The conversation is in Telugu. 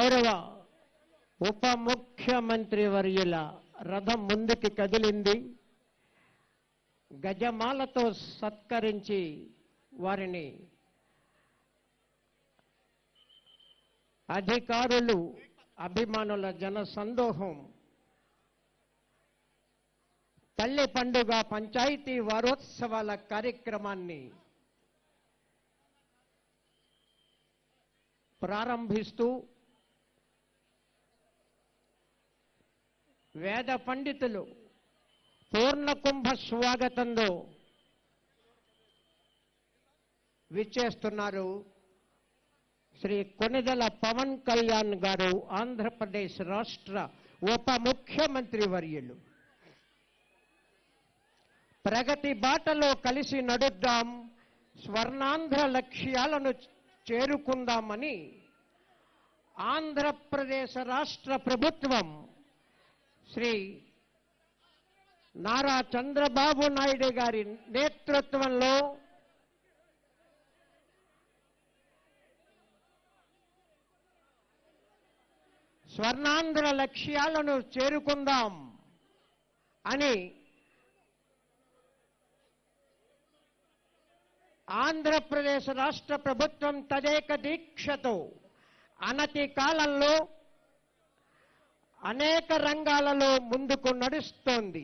గౌరవ ఉప ముఖ్యమంత్రి వర్యుల రథం ముందుకి కదిలింది. గజమాలతో సత్కరించి వారిని అధికారులు, అభిమానుల జన సందోహం తల్లి పండుగ పంచాయతీ వారోత్సవాల కార్యక్రమాన్ని ప్రారంభిస్తూ వేద పండితులు పూర్ణకుంభ స్వాగతంలో విచ్చేస్తున్నారు. శ్రీ కొనిదెల పవన్ కళ్యాణ్ గారు, ఆంధ్రప్రదేశ్ రాష్ట్ర ఉప ముఖ్యమంత్రి వర్యులు. ప్రగతి బాటలో కలిసి నడుద్దాం, స్వర్ణాంధ్ర లక్ష్యాలను చేరుకుందామని ఆంధ్రప్రదేశ్ రాష్ట్ర ప్రభుత్వం శ్రీ నారా చంద్రబాబు నాయుడు గారి నేతృత్వంలో స్వర్ణాంధ్ర లక్ష్యాలను చేరుకుందాం అని ఆంధ్రప్రదేశ్ రాష్ట్ర ప్రభుత్వం తదేక దీక్షతో అనతి కాలంలో అనేక రంగాలలో ముందుకు నడుస్తోంది.